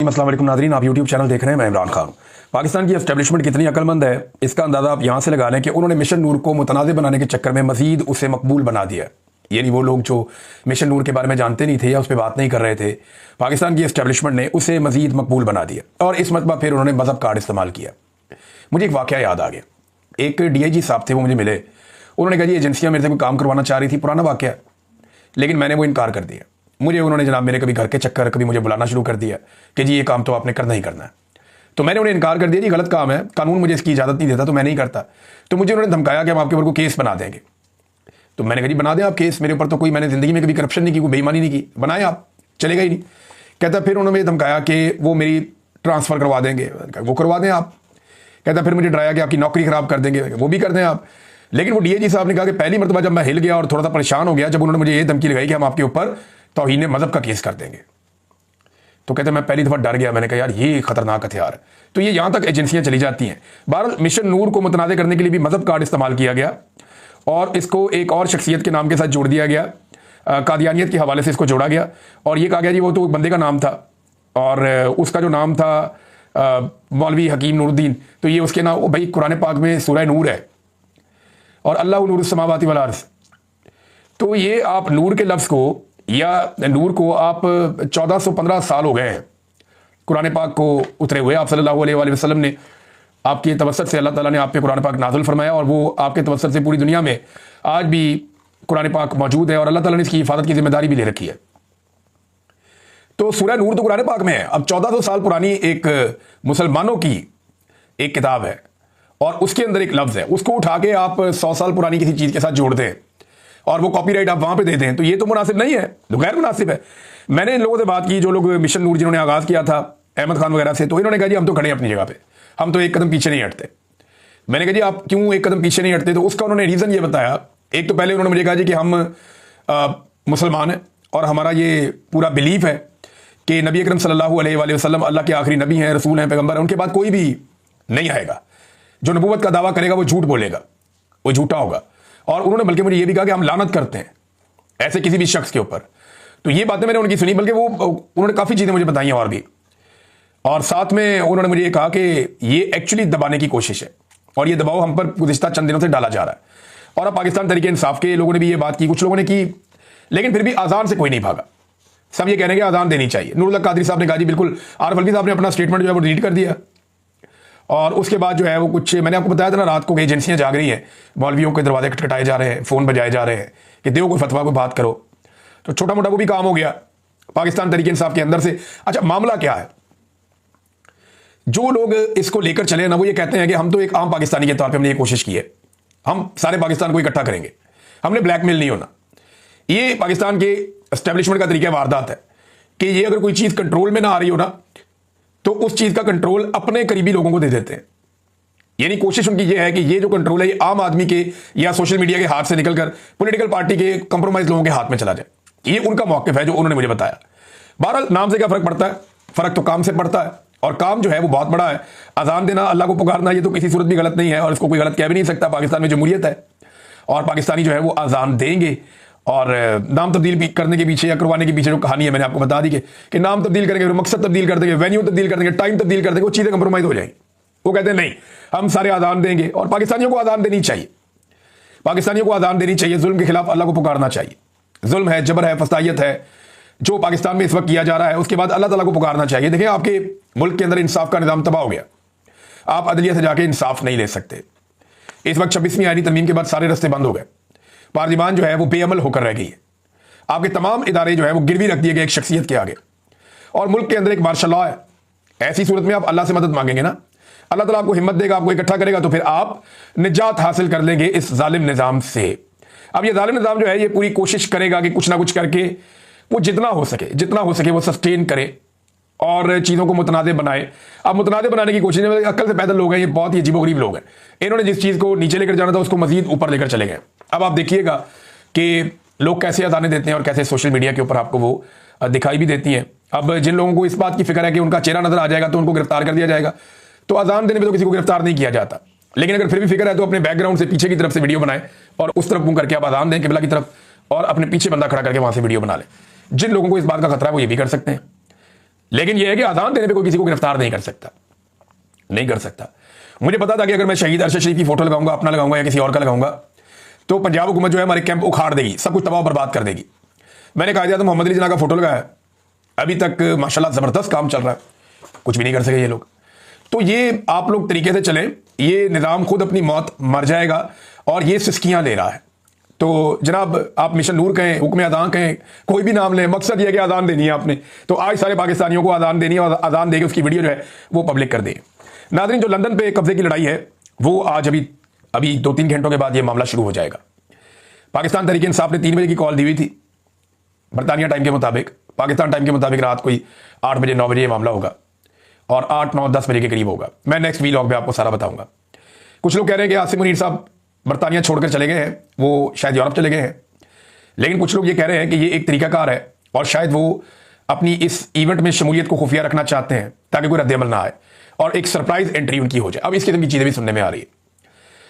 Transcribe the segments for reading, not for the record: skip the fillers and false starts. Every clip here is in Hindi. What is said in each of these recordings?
अस्सलाम वालेकुम नाज़रीन, आप यूट्यूब चैनल देख रहे हैं। मैं इमरान खान। पाकिस्तान की एस्टेब्लिशमेंट कितनी अक्लमंद है इसका अंदाज़ा आप यहाँ से लगा लें कि उन्होंने मिशन नूर को मुतनाज़ बनाने के चक्कर में मजीद उसे मकबूल बना दिया। यानी वो लोग जो मिशन नूर के बारे में जानते नहीं थे या उस पर बात नहीं कर रहे थे, पाकिस्तान की एस्टेब्लिशमेंट ने उसे मजीद मकबूल बना दिया और इस मरतबा फिर उन्होंने मज़हब कार्ड इस्तेमाल किया। मुझे एक वाक़या याद आ गया। एक DIG साहब थे, वो मुझे मिले। उन्होंने कहा जी एजेंसियाँ मेरे से कोई काम करवाना चाह रही थी, पुराना वाक़या, लेकिन मैंने वो इनकार कर दिया। मुझे उन्होंने जनाब मेरे कभी घर के चक्कर, कभी मुझे बुलाना शुरू कर दिया कि जी ये काम तो आपने करना ही करना है। तो मैंने उन्हें इनकार कर दिया, जी गलत काम है, कानून मुझे इसकी इजाज़त नहीं देता, तो मैं नहीं करता। तो मुझे उन्होंने धमकाया कि हम आपके ऊपर को केस बना देंगे। तो मैंने कहा जी बना दें आप केस, मेरे ऊपर तो कोई, मैंने ज़िंदगी में कभी करप्शन नहीं की, कोई बेईमानी नहीं की, बनाए आप, चलेगा ही नहीं। कहता फिर उन्होंने मुझे धमकाया कि वो मेरी ट्रांसफ़र करवा देंगे। वो करवा दें आप। कहता फिर मुझे डराया कि आपकी नौकरी ख़राब कर देंगे, वो भी कर दें आप। लेकिन वो DIG साहब ने कहा कि पहली मरतबा जब मैं हिल गया और थोड़ा सा परेशान हो गया, जब उन्होंने मुझे ये धमकी लगाई कि हम आपके ऊपर तौहीन मज़हब का केस कर देंगे, तो कहते मैं पहली दफ़ा डर गया। मैंने कहा यार ये खतरनाक हथियार है। तो ये यहाँ तक एजेंसियाँ चली जाती हैं। बहरहाल मिशन नूर को मुतनाज़ करने के लिए भी मज़हब कार्ड इस्तेमाल किया गया और इसको एक और शख्सियत के नाम के साथ जोड़ दिया गया। कादियानियत के हवाले से इसको जोड़ा गया और ये कहा गया जी वो तो बंदे का नाम था और उसका जो नाम था मौलवी हकीम नूरुद्दीन, तो ये उसके नाम, भाई कुरान पाक में सूरह नूर है और अल्लाह नूर समावाति वल अर्ज़। तो ये आप नूर के लफ्ज़ को या नूर को आप 1415 साल हो गए हैं कुरान पाक को उतरे हुए। आप सल्लल्लाहु अलैहि वसल्लम ने आपके तवस्सुत से अल्लाह ताला ने आप पे कुरान पाक नाज़िल फरमाया और वो आपके तवस्सुत से पूरी दुनिया में आज भी कुरान पाक मौजूद है और अल्लाह ताला ने इसकी हिफाजत की जिम्मेदारी भी ले रखी है। तो सूरह नूर तो कुरान पाक में है। अब 1400 साल पुरानी एक मुसलमानों की एक किताब है और उसके अंदर एक लफ्ज़ है, उसको उठा के आप 100 साल पुरानी किसी चीज़ के साथ जोड़ दें और वो कॉपीराइट आप वहाँ पे दे दें, तो ये तो मुनासिब नहीं है, तो गैर मुनासिब है। मैंने इन लोगों से बात की जो लोग मिशन नूर जिन्होंने आगाज़ किया था, अहमद खान वगैरह से, तो इन्होंने कहा जी हम तो खड़े हैं अपनी जगह पे, हम तो एक कदम पीछे नहीं हटते। मैंने कहा जी आप क्यों एक कदम पीछे नहीं हटते? तो उसका उन्होंने रीज़न ये बताया। एक तो पहले उन्होंने मुझे कहा जी कि हम मुसलमान हैं और हमारा ये पूरा बिलीफ है कि नबी अकरम सल्लल्लाहु अलैहि वसल्लम अल्लाह के आखिरी नबी हैं, रसूल हैं, पैगम्बर हैं, उनके बाद कोई भी नहीं आएगा। जो नबूवत का दावा करेगा वो झूठ बोलेगा, वो झूठा होगा। और उन्होंने बल्कि मुझे ये भी कहा कि हम लानत करते हैं ऐसे किसी भी शख्स के ऊपर। तो ये बातें मैंने उनकी सुनी, बल्कि वो उन्होंने काफ़ी चीज़ें मुझे बताई हैं और भी। और साथ में उन्होंने मुझे ये कहा कि ये एक्चुअली दबाने की कोशिश है और ये दबाव हम पर गुज़िश्ता चंद दिनों से डाला जा रहा है। और अब पाकिस्तान तहरीक इंसाफ के लोगों ने भी ये बात की, कुछ लोगों ने की, लेकिन फिर भी आज़ान से कोई नहीं भागा। सब ये कहने के आज़ान देनी चाहिए। नूरुल्लाह कादरी साहब ने कहा जी बिल्कुल। आरिफ अलवी साहब ने अपना स्टेटमेंट जो है वो डिलीट कर दिया और उसके बाद जो है वो कुछ, मैंने आपको बताया था ना, रात को कई एजेंसियां जाग रही हैं, मौलवियों के दरवाजे खटखटाए जा रहे हैं, फ़ोन बजाए जा रहे हैं कि दो कोई फतवा को बात करो। तो छोटा मोटा वो भी काम हो गया पाकिस्तान तहरीक इंसाफ के अंदर से। अच्छा, मामला क्या है? जो लोग इसको लेकर चले ना, वो ये कहते हैं कि हम तो एक आम पाकिस्तानी के तौर पर हमने ये कोशिश की है, हम सारे पाकिस्तान को इकट्ठा करेंगे, हमने ब्लैकमेल नहीं होना। ये पाकिस्तान के एस्टेब्लिशमेंट का तरीका वारदात है कि ये अगर कोई चीज़ कंट्रोल में ना आ रही हो ना, तो उस चीज़ का कंट्रोल अपने करीबी लोगों को दे देते हैं। यानी कोशिश उनकी ये है कि ये जो कंट्रोल है ये आम आदमी के या सोशल मीडिया के हाथ से निकलकर पॉलिटिकल पार्टी के कंप्रोमाइज लोगों के हाथ में चला जाए। ये उनका मौक़िफ़ है जो उन्होंने मुझे बताया। बहरहाल नाम से क्या फ़र्क पड़ता है? फ़र्क तो काम से पड़ता है और काम जो है वो बहुत बड़ा है। अजान देना, अल्लाह को पुकारना, ये तो किसी सूरत भी गलत नहीं है और इसको कोई गलत कह भी नहीं सकता। पाकिस्तान में जमहूरियत है और पाकिस्तानी जो है वो अजान देंगे। और नाम तब्दील करने के पीछे या करवाने के पीछे जो कहानी है मैंने आपको बता दी कि नाम तब्दील करेंगे, मकसद तब्दील कर देंगे, वेन्यू तब्दील कर देंगे, टाइम तब्दील कर देंगे, वो चीज़ें कंप्रोमाइज़ हो जाएंगी। वो कहते हैं नहीं, हम सारे आज़ान देंगे और पाकिस्तानियों को आज़ान देनी चाहिए। पाकिस्तानियों को आज़ान देनी चाहिए, जुल्म के खिलाफ अल्लाह को पुकारना चाहिए। जुल्म है, जबर है, फसायत है जो पाकिस्तान में इस वक्त किया जा रहा है, उसके बाद अल्लाह ताला को पुकारना चाहिए। देखिए आपके मुल्क के अंदर इंसाफ का निज़ाम तबाह हो गया, आप अदलिया से जाके इंसाफ नहीं ले सकते। इस वक्त 26वीं आईनी तरमीम के बाद सारे रास्ते बंद हो गए, पार्लियामान जो है वो बेअमल होकर रह गई है, आपके तमाम इदारे जो है वो गिरवी रख दिए गए एक शख्सियत के आगे और मुल्क के अंदर एक मार्शल लॉ है। ऐसी सूरत में आप अल्लाह से मदद मांगेंगे ना, अल्लाह ताला आपको हिम्मत देगा, आपको इकट्ठा करेगा, तो फिर आप निजात हासिल कर लेंगे इस जालिम निज़ाम से। अब ये जालिम निज़ाम जो है ये पूरी कोशिश करेगा कि कुछ ना कुछ करके वो जितना हो सके वो सस्टेन करे और चीज़ों को मुतनाज़ बनाए। अब मुतनाज़ बनाने की कोशिश में अक्ल से पैदल लोग हैं, ये बहुत ही अजीबोगरीब लोग हैं। इन्होंने जिस चीज़ को नीचे लेकर जाना था उसको मजीद ऊपर लेकर चले गए। अब आप देखिएगा कि लोग कैसे अज़ाने देते हैं और कैसे सोशल मीडिया के ऊपर आपको वो दिखाई भी देती हैं। अब जिन लोगों को इस बात की फिक्र है कि उनका चेहरा नजर आ जाएगा तो उनको गिरफ्तार कर दिया जाएगा, तो अज़ान देने में तो किसी को गिरफ्तार नहीं किया जाता। लेकिन अगर फिर भी फिक्र है तो अपने बैकग्राउंड से पीछे की तरफ से वीडियो बनाए और उस तरफ मुंह करके आप अज़ान दें किबला की तरफ और अपने पीछे बंदा खड़ा करके वहां से वीडियो बना लें। जिन लोगों को इस बात का खतरा है वो ये भी कर सकते हैं। लेकिन यह है कि अजान देने पे कोई किसी को गिरफ्तार नहीं कर सकता, नहीं कर सकता। मुझे पता था कि अगर मैं शहीद अरशद शरीफ की फोटो लगाऊंगा, अपना लगाऊंगा या किसी और का लगाऊंगा, तो पंजाब हुकूमत जो है हमारे कैंप उखाड़ देगी, सब कुछ तबाह बर्बाद कर देगी। मैंने कहा था मोहम्मद अली जिन्ना का फोटो लगाया, अभी तक माशाल्लाह जबरदस्त काम चल रहा है, कुछ भी नहीं कर सके ये लोग। तो ये आप लोग तरीके से चलें, ये निज़ाम खुद अपनी मौत मर जाएगा और ये सिस्कियां ले रहा है। तो जनाब आप मिशन नूर कहें, हुक्म अज़ान कहें, कोई भी नाम लें, मकसद ये है कि अज़ान देनी है आपने, तो आज सारे पाकिस्तानियों को अज़ान देनी है और अज़ान देके उसकी वीडियो जो है वो पब्लिक कर दें। नाज़रीन, जो लंदन पे कब्जे की लड़ाई है वो आज अभी 2-3 घंटों के बाद ये मामला शुरू हो जाएगा। पाकिस्तान तहरीक इंसाफ ने 3 बजे की कॉल दी हुई थी बरतानिया टाइम के मुताबिक, पाकिस्तान टाइम के मुताबिक रात कोई 8 बजे 9 बजे ये मामला होगा और 8, 9, 10 बजे के करीब होगा। मैं नेक्स्ट वीलॉग में आपको सारा बताऊंगा। कुछ लोग कह रहे हैं कि आसिम मुनीर साहब बरतानिया छोड़कर चले गए हैं, वो शायद यूरोप चले गए हैं, लेकिन कुछ लोग ये कह रहे हैं कि ये एक तरीकाकार है और शायद वो अपनी इस इवेंट में शमूलियत को खुफिया रखना चाहते हैं ताकि कोई रद्द-ए-अमल ना आए और एक सरप्राइज एंट्री उनकी हो जाए। अब इस किस्म की चीज़ें भी सुनने में आ रही है,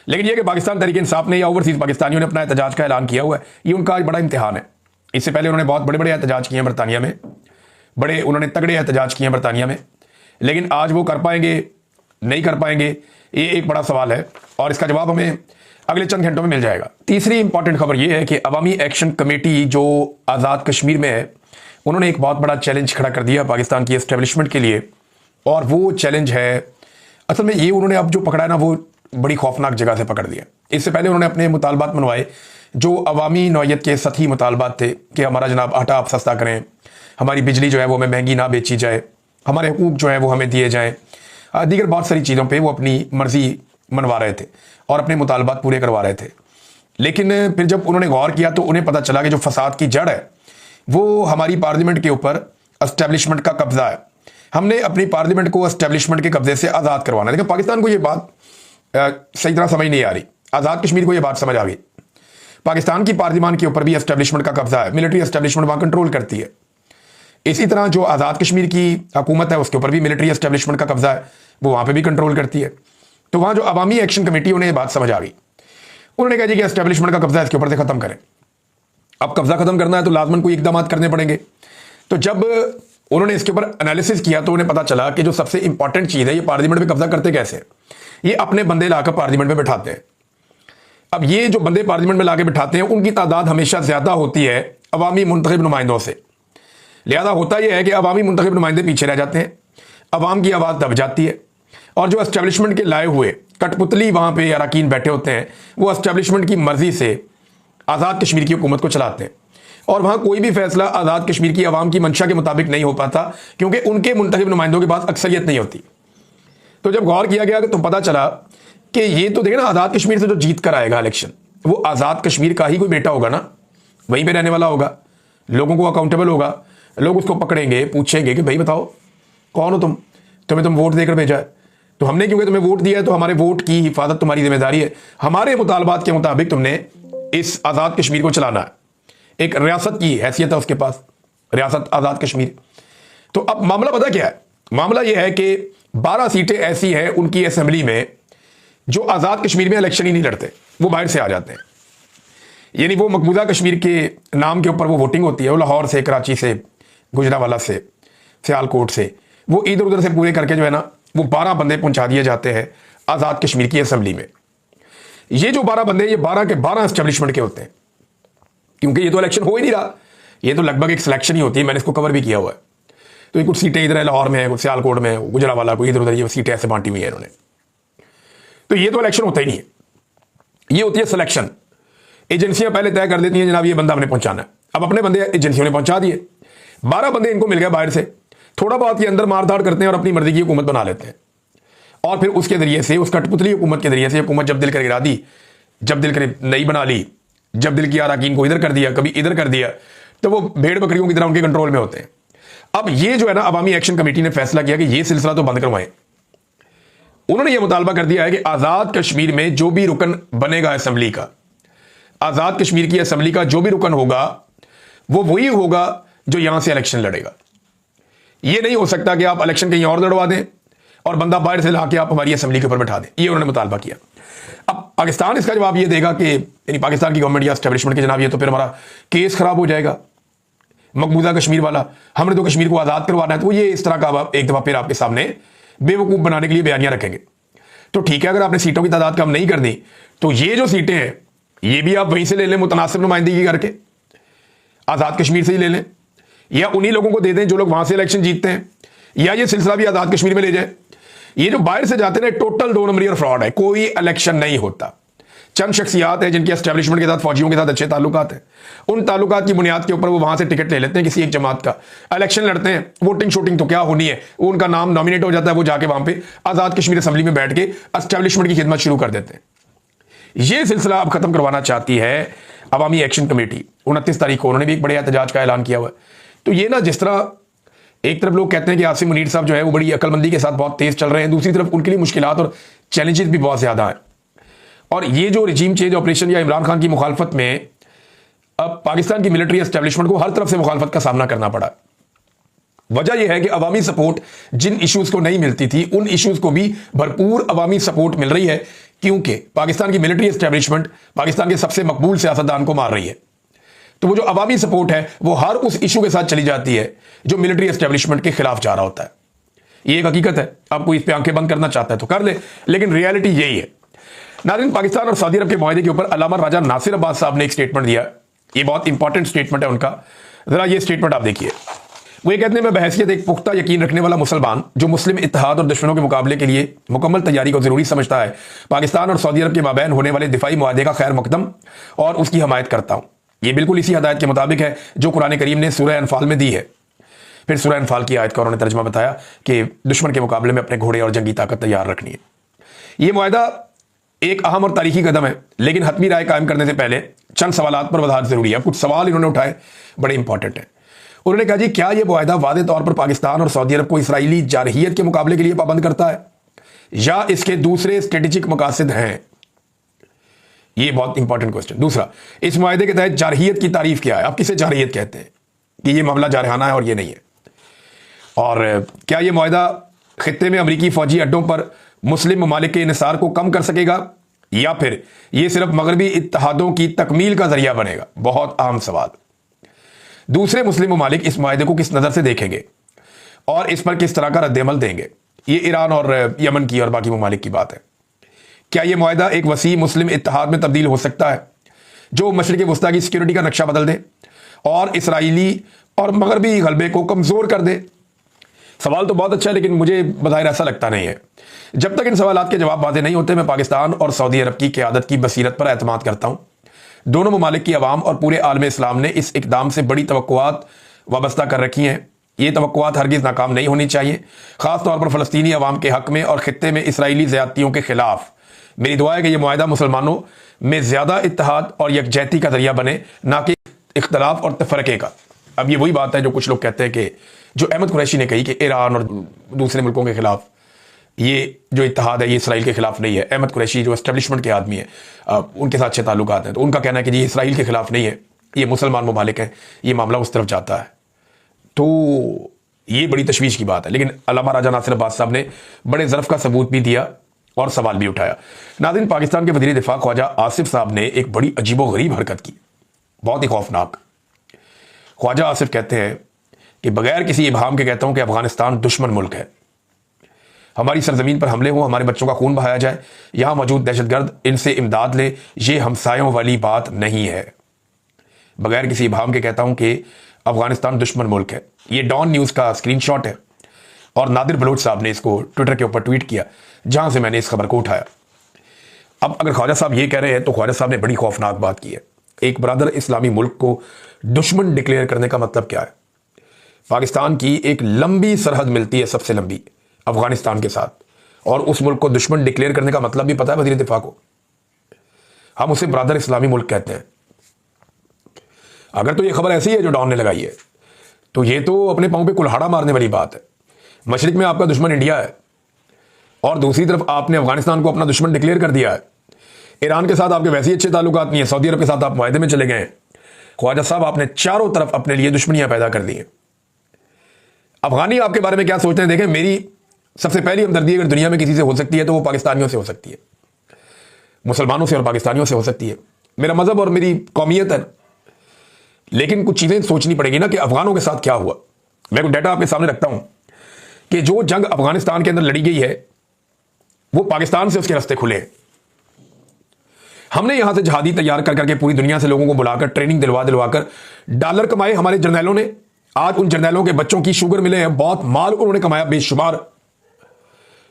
लेकिन यह कि पाकिस्तान तहरीक इंसाफ ने या ओवरसीज पाकिस्तानियों ने अपना एहतजाज का ऐलान किया हुआ है, ये उनका आज बड़ा इम्तिहान है। इससे पहले उन्होंने बहुत बड़े बड़े एहतजाज किए हैं बरतानिया में, उन्होंने तगड़े एहतजाज किए हैं बरतानिया में, लेकिन आज वो कर पाएंगे नहीं कर पाएंगे ये एक बड़ा सवाल है और इसका जवाब हमें अगले चंद घंटों में मिल जाएगा। तीसरी इंपॉर्टेंट खबर यह है कि अवामी एक्शन कमेटी जो आज़ाद कश्मीर में है, उन्होंने एक बहुत बड़ा चैलेंज खड़ा कर दिया पाकिस्तान की एस्टेब्लिशमेंट के लिए, और वो चैलेंज है असल में ये उन्होंने अब जो पकड़ा है ना वो बड़ी खौफनाक जगह से पकड़ दिया। इससे पहले उन्होंने अपने मुतालबात मनवाए जो अवामी नौयत के सतही मुतालबात थे कि हमारा जनाब आटा आप सस्ता करें, हमारी बिजली जो है वो हमें महंगी ना बेची जाए, हमारे हुकूक जो है वो हमें दिए जाएँ, दीगर बहुत सारी चीज़ों पे वो अपनी मर्जी मनवा रहे थे और अपने मुतालबात पूरे करवा रहे थे। लेकिन फिर जब उन्होंने गौर किया तो उन्हें पता चला कि जो फसाद की जड़ है वो हमारी पार्लियामेंट के ऊपर एस्टेब्लिशमेंट का कब्जा है। हमने अपनी पार्लियामेंट को एस्टेब्लिशमेंट के कब्जे से आज़ाद करवाना है। लेकिन पाकिस्तान को ये बात सही तरह समझ नहीं आ रही, आज़ाद कश्मीर को ये बात समझ आ गई। पाकिस्तान की पार्लियामेंट के ऊपर भी एस्टेब्लिशमेंट का कब्जा है, मिलिट्री एस्टेब्लिशमेंट वहाँ कंट्रोल करती है। इसी तरह जो आज़ाद कश्मीर की हुकूमत है उसके ऊपर भी मिलिट्री एस्टेब्लिशमेंट का कब्जा है, वो वहाँ पर भी कंट्रोल करती है। तो वहाँ जो अवामी एक्शन कमेटी उन्हें बात समझ आ गई, उन्होंने कहा जी कि एस्टेब्लिशमेंट का कब्जा इसके ऊपर से खत्म करें। अब कब्जा खत्म करना है तो लाजमन कोई इकदाम करने पड़ेंगे। तो जब उन्होंने इसके ऊपर एनालिसिस किया तो उन्हें पता चला कि जो सबसे इंपॉर्टेंट चीज़ है, ये पार्लियामेंट में कब्जा करते कैसे, ये अपने बंदे लाकर पार्लियामेंट में बैठाते हैं। अब ये जो बंदे पार्लियामेंट में लाके बैठाते हैं उनकी तादाद हमेशा ज़्यादा होती है अवामी मुंतखब नुमाइंदों से। लिहाजा होता यह है कि अवामी मुंतखब नुमाइंदे पीछे रह जाते हैं, अवाम की आवाज़ दब जाती है और जो एस्टेब्लिशमेंट के लाए हुए कठपुतली वहाँ पे अरकान बैठे होते हैं वो एस्टेब्लिशमेंट की मर्जी से आज़ाद कश्मीर की हुकूमत को चलाते हैं और वहाँ कोई भी फैसला आज़ाद कश्मीर की आवाम की मंशा के मुताबिक नहीं हो पाता क्योंकि उनके मुंतखब नुमाइंदों के पास अक्सरियत नहीं होती। तो जब गौर किया गया तो पता चला कि ये तो देखे ना, आज़ाद कश्मीर से जो जीत कर आएगा इलेक्शन वो आज़ाद कश्मीर का ही कोई बेटा होगा ना, वहीं पर रहने वाला होगा, लोगों को अकाउंटेबल होगा, लोग उसको पकड़ेंगे, पूछेंगे कि भाई बताओ कौन हो तुम, तुम्हें तुम वोट देकर भेजा है, तो हमने क्योंकि तुम्हें वोट दिया है तो हमारे वोट की हिफाजत तुम्हारी जिम्मेदारी है, हमारे मुतालबात के मुताबिक तुमने इस आज़ाद कश्मीर को चलाना है। एक रियासत की हैसियत है उसके पास, रियासत आज़ाद कश्मीर। तो अब मामला पता क्या है, मामला यह है कि 12 सीटें ऐसी हैं उनकी असेंबली में जो आज़ाद कश्मीर में इलेक्शन ही नहीं लड़ते, वो बाहर से आ जाते हैं। यानी वो मकबूजा कश्मीर के नाम के ऊपर वो वोटिंग होती है, वो लाहौर से, कराची से, गुजरावाला से, सियालकोट से, वो इधर उधर से पूरे करके जो है ना वो 12 बंदे पहुंचा दिए जाते हैं आज़ाद कश्मीर की असेंबली में। ये जो 12 बंदे, ये 12 के 12 एस्टेब्लिशमेंट के होते हैं, क्योंकि ये तो इलेक्शन हो ही नहीं रहा, ये तो लगभग एक सिलेक्शन ही होती है। मैंने इसको कवर भी किया हुआ है। तो ये कुछ सीटें इधर है, लाहौर में है, कुछ सियालकोट में है, गुजरावाला, कोई इधर उधर, ये सीटें ऐसे बांटी हुई है इन्होंने। तो ये तो इलेक्शन होता ही नहीं है, ये होती है सिलेक्शन। एजेंसियां पहले तय कर देती हैं जनाब ये बंदा हमने पहुंचाना है, अब अपने बंदे एजेंसियों ने पहुंचा दिए, 12 बंदे इनको मिल गए बाहर से, थोड़ा बहुत ये अंदर मारधाड़ करते हैं और अपनी मर्जी की हुकूमत बना लेते हैं और फिर उसके जरिए से, उस कठपुतली हुकूमत के जरिए से, हुकूमत जब दिल कर गिरा दी, जब दिल करे नई बना ली, जब दिल की अरकान को इधर कर दिया, कभी इधर कर दिया, तो वो भेड़ बकरियों की तरह उनके कंट्रोल में होते हैं। अब ये जो है ना अवामी एक्शन कमेटी ने फैसला किया कि ये सिलसिला तो बंद करवाएं। उन्होंने ये मुतालबा कर दिया है कि आज़ाद कश्मीर में जो भी रुकन बनेगा असेंबली का, आज़ाद कश्मीर की असेंबली का जो भी रुकन होगा वो वही होगा जो यहां से इलेक्शन लड़ेगा। ये नहीं हो सकता कि आप इलेक्शन कहीं और लड़वा दें और बंदा बाहर से लाके आप हमारी असेंबली के ऊपर बैठा दें। ये उन्होंने मुतालबा किया। अब पाकिस्तान इसका जवाब ये देगा कि यानी पाकिस्तान की गवर्नमेंट या एस्टेब्लिशमेंट के जनाब ये तो फिर हमारा केस खराब हो जाएगा, मकबूजा कश्मीर वाला, हमने तो कश्मीर को आज़ाद करवाना है, तो ये इस तरह का अब एक दफ़ा फिर आपके सामने बेवकूफ़ बनाने के लिए बयानियां रखेंगे। तो ठीक है, अगर आपने सीटों की तादाद कम नहीं कर दी तो ये जो सीटें हैं ये भी आप वहीं से ले लें, मुतनासिब नुमाइंदगी करके आज़ाद कश्मीर से ही ले लें, या उन्हीं लोगों को दे दें जो लोग वहां से इलेक्शन जीतते हैं, या ये सिलसिला भी आज़ाद कश्मीर में ले जाए। ये जो बाहर से जाते हैं टोटल 2 नंबरी और फ्रॉड है, कोई इलेक्शन नहीं होता। चंद शख्सियात हैं जिनकी एस्टेब्लिशमेंट के साथ, फौजियों के साथ अच्छे ताल्लुकात हैं, उन ताल्लुकात की बुनियाद के ऊपर वो वहां से टिकट ले लेते हैं किसी एक जमात का, इलेक्शन लड़ते हैं, वोटिंग शूटिंग तो क्या होनी है, उनका नाम नॉमिनेट हो जाता है, वो जाके वहां पे आज़ाद कश्मीर असेंबली में बैठ के एस्टेब्लिशमेंट की खिदमत शुरू कर देते हैं। ये सिलसिला अब खत्म करवाना चाहती है अवामी एक्शन कमेटी। 29 तारीख को उन्होंने भी एक बड़े एहतजाज का ऐलान किया हुआ है। तो ये ना, जिस तरह एक तरफ लोग कहते हैं कि आसिम मुनीर साहब जो है वो बड़ी अकलमंदी के साथ बहुत तेज चल रहे हैं, दूसरी तरफ उनके लिए मुश्किलात और चैलेंजेस भी बहुत ज्यादा हैं। और ये जो रिजीम चेंज ऑपरेशन या इमरान खान की मुखालफत में अब पाकिस्तान की मिलिट्री एस्टेब्लिशमेंट को हर तरफ से मुखालफत का सामना करना पड़ा। वजह यह है कि अवामी सपोर्ट जिन इश्यूज को नहीं मिलती थी उन इश्यूज को भी भरपूर अवामी सपोर्ट मिल रही है, क्योंकि पाकिस्तान की मिलिट्री एस्टेब्लिशमेंट पाकिस्तान के सबसे मकबूल सियासतदान को मार रही है। तो वो जो अवामी सपोर्ट है वो हर उस इशू के साथ चली जाती है जो मिलिट्री एस्टेब्लिशमेंट के खिलाफ जा रहा होता है। ये एक हकीकत है, आपको इस पे आंखें बंद करना चाहता है तो कर ले, लेकिन रियलिटी यही है। नाज़रीन, पाकिस्तान और सऊदी अरब के मुआहदे के ऊपर अल्लामा राजा नासिर अब्बास साहब ने एक स्टेटमेंट दिया। ये बहुत इंपॉर्टेंट स्टेटमेंट है उनका, जरा ये स्टेटमेंट आप देखिए। वो ये कहते हैं, मैं बहैसियत एक पुख्ता यकीन रखने वाला मुसलमान जो मुस्लिम इत्तेहाद और दुश्मनों के मुकाबले के लिए मुकम्मल तैयारी को जरूरी समझता है, पाकिस्तान और सऊदी अरब के माबैन होने वाले दिफाई मुआहदे का खैर मकदम और उसकी हमायत करता हूँ। ये बिल्कुल इसी हदायत के मुताबिक है जो कुरान करीम ने सूरह अनफाल में दी है। फिर सूरह अनफाल की आयत का उन्होंने तर्जमा बताया कि दुश्मन के मुकाबले में अपने घोड़े और जंगी ताकत तैयार रखनी है। ये मुआहदा एक अहम और तारीखी कदम है, लेकिन हतमी राय कायम करने से पहले चंद सवालात पर वजाहत जरूरी है। कुछ सवाल इन्होंने उठाए, बड़े इंपॉर्टेंट है। उन्होंने कहा, जी क्या यह मुआहदा वादे तौर पर पाकिस्तान और सऊदी अरब को इसराइली जारहियत के मुकाबले के लिए पाबंद करता है या इसके दूसरे स्ट्रेटेजिक मकासद हैं? ये बहुत इंपॉर्टेंट क्वेश्चन। दूसरा, इस मुआहदे के तहत जारहियत की तारीफ क्या है? आप किसे जारहियत कहते हैं कि ये मामला जारहाना है और ये नहीं है? और क्या यह मुआहदा खित्ते में अमरीकी फौजी अड्डों पर मुस्लिम ममालिक के इन्हिसार को कम कर सकेगा या फिर यह सिर्फ मगरबी इत्तेहादों की तकमील का जरिया बनेगा? बहुत अहम सवाल। दूसरे मुस्लिम ममालिक इस मुआहदे को किस नज़र से देखेंगे और इस पर किस तरह का रद्देमल देंगे? ये ईरान और यमन की और बाकी ममालिक की बात है। क्या यह मुआहदा एक वसी मुस्लिम इत्तेहाद में तब्दील हो सकता है जो मशरिक़ वस्ता की सिक्योरिटी का नक्शा बदल दे और इसराइली और मगरबी गलबे को कमज़ोर कर दे? सवाल तो बहुत अच्छा है, लेकिन मुझे बज़ाहिर ऐसा लगता नहीं है। जब तक इन सवालात के जवाब वाज़ेह नहीं होते, मैं पाकिस्तान और सऊदी अरब की क़यादत की बसीरत पर एतमाद करता हूँ। दोनों ममालिक की अवाम और पूरे आलम इस्लाम ने इस इकदाम से बड़ी तवक्कुआत वाबस्ता कर रखी हैं। ये तवक्कुआत हरगिज़ नाकाम नहीं होनी चाहिए, ख़ास तौर पर फ़लस्तीनी अवाम के हक़ में और ख़ित्ते में इसराइली ज़्यादतियों के ख़िलाफ़। मेरी दुआ है कि यह मुआहदा मुसलमानों में ज़्यादा इत्तेहाद और यकजहती का जरिया बने, ना कि इख्तलाफ और तफरके का। अब ये वही बात है जो कुछ लोग कहते हैं कि जो अहमद कुरैशी ने कही कि ईरान और दूसरे मुल्कों के खिलाफ ये जो इत्तेहाद है ये इसराइल के खिलाफ नहीं है। अहमद कुरैशी जो एस्टेब्लिशमेंट के आदमी है, उनके साथ अच्छे ताल्लुकात हैं, तो उनका कहना है कि ये इसराइल के खिलाफ नहीं है, ये मुसलमान ममालिक हैं, ये मामला उस तरफ जाता है। तो ये बड़ी तशवीश की बात है। लेकिन अल्लामा राजा नासिर अब्बास साहब ने बड़े ज़र्फ़ का सबूत भी दिया और सवाल भी उठाया। नाज़रीन, पाकिस्तान के वज़ीर दिफ़ा ख्वाजा आसिफ साहब ने एक बड़ी अजीबोगरीब हरकत की, बहुत ही खौफनाक। ख्वाजा आसिफ कहते हैं कि बगैर किसी इबहाम के कहता हूं कि अफगानिस्तान दुश्मन मुल्क है। हमारी सरजमीन पर हमले हों, हमारे बच्चों का खून बहाया जाए, यहां मौजूद दहशतगर्द इनसे इमदाद ले, ये हमसायों वाली बात नहीं है। बगैर किसी इबहाम के कहता हूं कि अफगानिस्तान दुश्मन मुल्क है। ये डॉन न्यूज़ का स्क्रीनशॉट है और नादिर बलोच साहब ने इसको ट्विटर के ऊपर ट्वीट किया, जहां से मैंने इस खबर को उठाया। अब अगर ख्वाजा साहब ये कह रहे हैं तो ख्वाजा साहब ने बड़ी खौफनाक बात की है। एक बरादर इस्लामी मुल्क को दुश्मन डिक्लेयर करने का मतलब क्या है? पाकिस्तान की एक लंबी सरहद मिलती है, सबसे लंबी, अफगानिस्तान के साथ, और उस मुल्क को दुश्मन डिक्लेयर करने का मतलब भी पता है वज़ीर दिफा को? हम उसे बरादर इस्लामी मुल्क कहते हैं। अगर तो ये खबर ऐसी है जो डॉन ने लगाई है, तो ये तो अपने पांव पे कुल्हाड़ा मारने वाली बात है। मशरिक में आपका दुश्मन इंडिया है और दूसरी तरफ आपने अफगानिस्तान को अपना दुश्मन डिक्लेयर कर दिया है। ईरान के साथ आपके वैसे ही अच्छे ताल्लुकात नहीं है, सऊदी अरब के साथ आप मुआहदे में चले गए हैं। ख्वाजा साहब, आपने चारों तरफ अपने लिए दुश्मनियां पैदा कर दी हैं। अफगानी आपके बारे में क्या सोचते हैं? देखें, मेरी सबसे पहली हमदर्दी अगर दुनिया में किसी से हो सकती है तो वो पाकिस्तानियों से हो सकती है, मुसलमानों से और पाकिस्तानियों से हो सकती है। मेरा मजहब और मेरी कौमियत है, लेकिन कुछ चीजें सोचनी पड़ेगी ना कि अफगानों के साथ क्या हुआ। मैं कुछ डाटा आपके सामने रखता हूं कि जो जंग अफगानिस्तान के अंदर लड़ी गई है वो पाकिस्तान से उसके रास्ते खुले हैं। हमने यहां से जहादी तैयार कर करके पूरी दुनिया से लोगों को बुलाकर ट्रेनिंग दिलवाकर डॉलर कमाए हमारे जर्नैलों ने। आज उन जर्नैलों के बच्चों की शुगर मिले हैं, बहुत माल उन्होंने कमाया बेशुमार।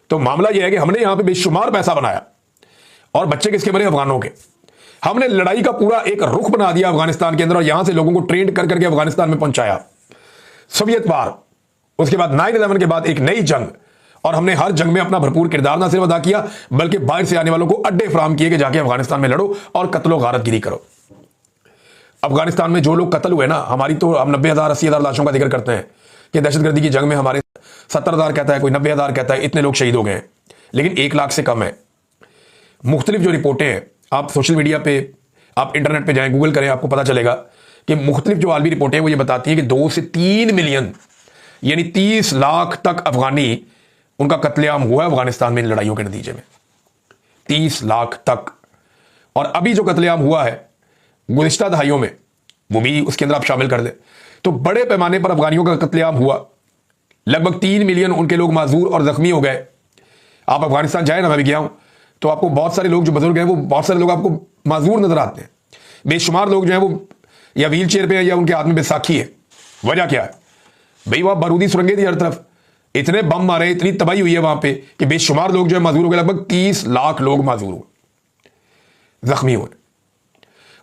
तो मामला यह है कि हमने यहां पे बेशुमार पैसा बनाया और बच्चे किसके बने? अफगानों के। हमने लड़ाई का पूरा एक रुख बना दिया अफगानिस्तान के अंदर और यहां से लोगों को ट्रेन कर करके अफगानिस्तान में पहुंचाया। सोवियत वार, उसके बाद 9/11 के बाद एक नई जंग, और हमने हर जंग में अपना भरपूर किरदार ना सिर्फ अदा किया बल्कि बाहर से आने वालों को अड्डे फराहम किए कि जाके अफगानिस्तान में लड़ो और कत्लो गारतगिरी करो। अफगानिस्तान में जो लोग कत्ल हुए ना, हमारी तो हम 90,000 80,000 लाशों का जिक्र करते हैं कि दहशतगर्दी की जंग में हमारे 70,000 कहता है, कोई 90,000 कहता है, इतने लोग शहीद हो गए हैं, लेकिन 1 लाख से कम है। मुख्तलिफ जो रिपोर्टें हैं, आप सोशल मीडिया पे, आप इंटरनेट पे जाएं, गूगल करें, आपको पता चलेगा कि मुख्तलिफ जो आलमी रिपोर्टें हैं वो ये बताती हैं कि 2 से 3 मिलियन यानी 30 लाख तक अफगानी उनका कत्लेआम हुआ है अफगानिस्तान में इन लड़ाइयों के नतीजे में। 30 लाख तक। और अभी जो कत्लेआम हुआ है गुज़िश्ता दहाइयों में, वो भी उसके अंदर आप शामिल कर दें, तो बड़े पैमाने पर अफगानियों का कत्लेआम हुआ। लगभग 3 मिलियन उनके लोग माजूर और जख्मी हो गए। आप अफगानिस्तान जाए ना, मैं भी गया हूं, तो आपको बहुत सारे लोग जो बुजुर्ग हैं वो बहुत सारे लोग आपको माजूर नजर आते हैं। बेशुमार लोग जो हैं वो या व्हील चेयर पे हैं या उनके हाथ में बैसाखी है। वजह क्या है भाई? वहां बारूदी सुरंगें थी हर तरफ, इतने बम मारे, इतनी तबाही हुई है वहां पे कि बेशुमार लोग जो है माजूर हो गए। लगभग 30 लाख लोग माजूर हुए, जख्मी हुए,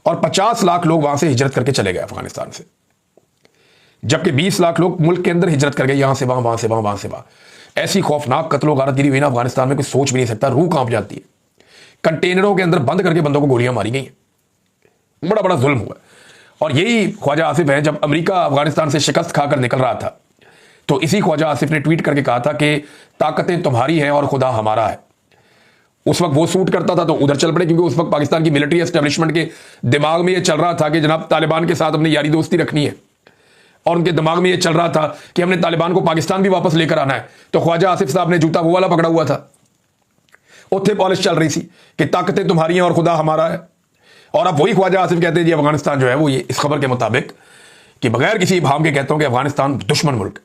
और 50 लाख लोग वहां से हिजरत करके चले गए अफगानिस्तान से, जबकि 20 लाख लोग मुल्क के अंदर हिजरत कर गए, यहां से वहां, वहां से वहां, वहां से वहां। ऐसी खौफनाक कत्लो गारतगिरी हुई ना अफगानिस्तान में, कोई सोच भी नहीं सकता, रूह कांप जाती है। कंटेनरों के अंदर बंद करके बंदों को गोलियां मारी गई, बड़ा बड़ा जुल्म हुआ। और यही ख्वाजा आसिफ है, जब अमेरिका अफगानिस्तान से शिकस्त खाकर निकल रहा था तो इसी ख्वाजा आसिफ ने ट्वीट करके कहा था कि ताकतें तुम्हारी हैं और खुदा हमारा है। उस वक्त वो सूट करता था तो उधर चल पड़े, क्योंकि उस वक्त पाकिस्तान की मिलिट्री एस्टेब्लिशमेंट के दिमाग में ये चल रहा था कि जनाब तालिबान के साथ अपनी यारी दोस्ती रखनी है, और उनके दिमाग में ये चल रहा था कि हमने तालिबान को पाकिस्तान भी वापस लेकर आना है। तो ख्वाजा आसिफ साहब ने जूता वो वाला पकड़ा हुआ था, उत्थे पॉलिश चल रही थी कि ताकतें तुम्हारी हैं और खुदा हमारा है। और अब वही ख्वाजा आसिफ कहते हैं जी अफगानिस्तान जो है वो, ये इस खबर के मुताबिक कि बगैर किसी इबाहम के कहता हूं कि अफगानिस्तान दुश्मन मुल्क।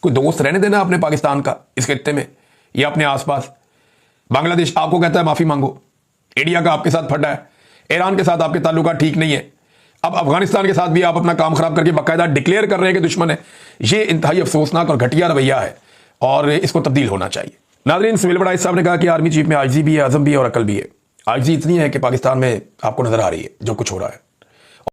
कोई दोस्त रहने देना अपने पाकिस्तान का इस खित्ते में या अपने आसपास। बांग्लादेश आपको कहता है माफी मांगो, इंडिया का आपके साथ फटा है, ईरान के साथ आपके ताल्लुकात ठीक नहीं है, अब अफगानिस्तान के साथ भी आप अपना काम खराब करके बाकायदा डिक्लेयर कर रहे हैं कि दुश्मन है। ये इंतहाई अफसोसनाक और घटिया रवैया है और इसको तब्दील होना चाहिए। नाज़रीन, सिविल बड़ाई साहब ने कहा कि आर्मी चीफ में आजिज़ी भी है, अज़म भी है और अकल भी है। आजिज़ी इतनी है कि पाकिस्तान में आपको नजर आ रही है जो कुछ हो रहा है।